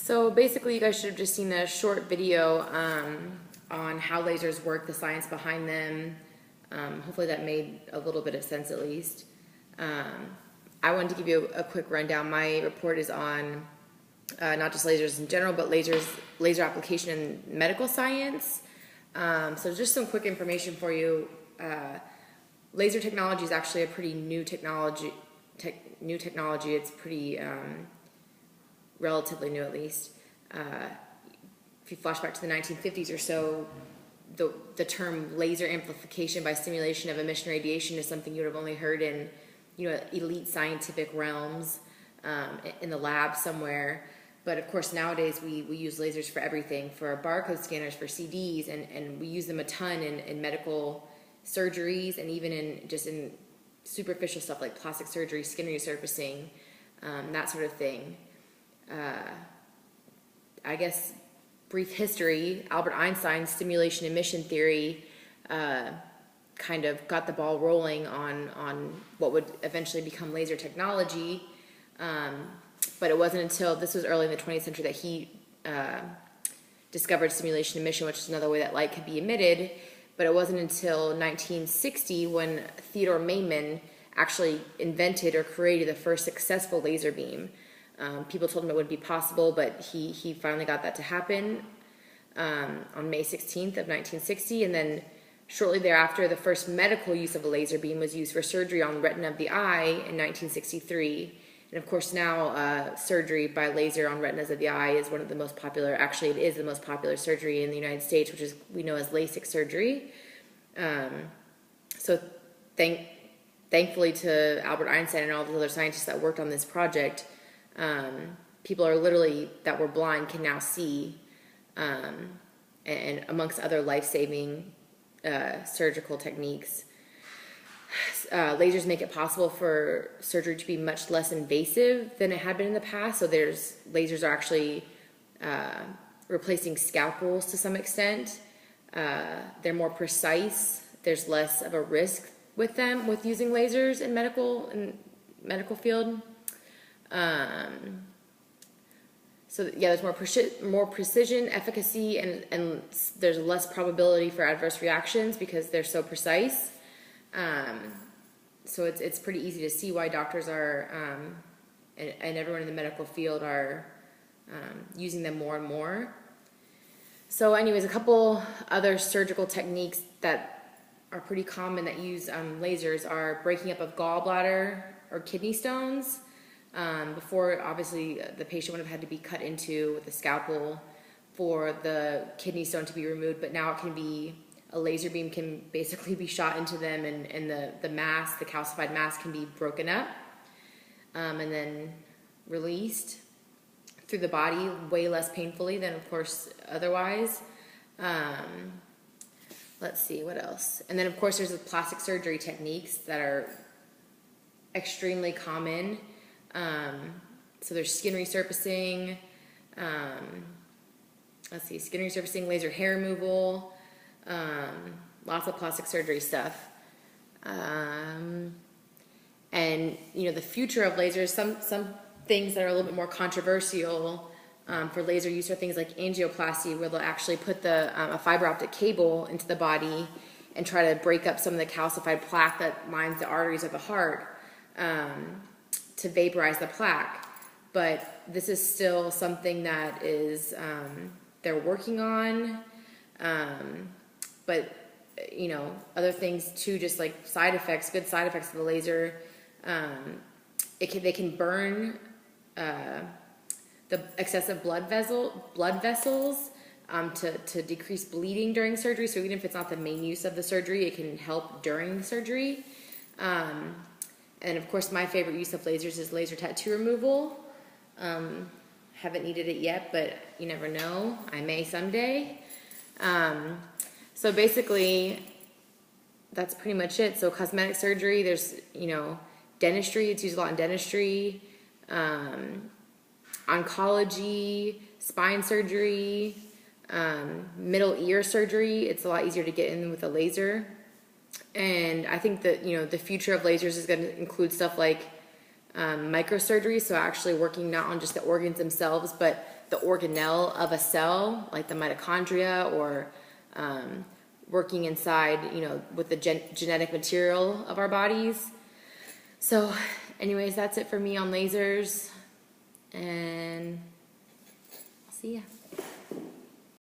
So basically, you guys should have just seen a short video on how lasers work, the science behind them. Hopefully that made a little bit of sense at least. I wanted to give you a quick rundown. My report is on not just lasers in general, but laser application in medical science. So just some quick information for you. Laser technology is actually a pretty new technology. It's pretty relatively new, at least. If you flash back to the 1950s or so, the term laser amplification by stimulation of emission radiation is something you would have only heard in, elite scientific realms, in the lab somewhere. But of course, nowadays we use lasers for everything, for barcode scanners, for CDs, and we use them a ton in medical surgeries, and even in superficial stuff like plastic surgery, skin resurfacing, that sort of thing. I guess brief history: Albert Einstein's stimulation emission theory kind of got the ball rolling on what would eventually become laser technology. But it wasn't until this was early in the 20th century that he discovered stimulation emission, which is another way that light could be emitted. But it wasn't until 1960 when Theodore Maiman actually invented or created the first successful laser beam. People told him it wouldn't be possible, but he finally got that to happen on May 16th of 1960. And then shortly thereafter, the first medical use of a laser beam was used for surgery on the retina of the eye in 1963. And of course now surgery by laser on retinas of the eye is one of the most popular, actually it is the most popular surgery in the United States, which is we know as LASIK surgery. So thankfully to Albert Einstein and all the other scientists that worked on this project, people are literally, that were blind, can now see, and amongst other life-saving surgical techniques. Lasers make it possible for surgery to be much less invasive than it had been in the past. So lasers are actually replacing scalpels to some extent. They're more precise. There's less of a risk with them, with using lasers in medical field. So yeah, there's more precision, efficacy, and there's less probability for adverse reactions because they're so precise. So it's pretty easy to see why doctors are and everyone in the medical field are using them more and more. So anyways, a couple other surgical techniques that are pretty common that use lasers are breaking up of gallbladder or kidney stones. Before, obviously, the patient would have had to be cut into with a scalpel for the kidney stone to be removed, but now a laser beam can basically be shot into them, and the mass, the calcified mass, can be broken up and then released through the body way less painfully than, of course, otherwise. Let's see, what else? And then, of course, there's the plastic surgery techniques that are extremely common. So there's skin resurfacing, skin resurfacing, laser hair removal, lots of plastic surgery stuff. And, the future of lasers, some things that are a little bit more controversial for laser use are things like angioplasty, where they'll actually put a fiber optic cable into the body and try to break up some of the calcified plaque that lines the arteries of the heart to vaporize the plaque. But this is still something that is they're working on. But other things too, just like side effects, good side effects of the laser. They can burn the excessive blood vessels to decrease bleeding during surgery. So even if it's not the main use of the surgery, it can help during the surgery. And of course, my favorite use of lasers is laser tattoo removal. Haven't needed it yet, but you never know. I may someday. So basically, that's pretty much it. So cosmetic surgery, there's, dentistry, it's used a lot in dentistry, oncology, spine surgery, middle ear surgery. It's a lot easier to get in with a laser. And I think that, the future of lasers is going to include stuff like microsurgery, so actually working not on just the organs themselves, but the organelle of a cell, like the mitochondria, or working inside, with the genetic material of our bodies. So anyways, that's it for me on lasers, and I'll see ya.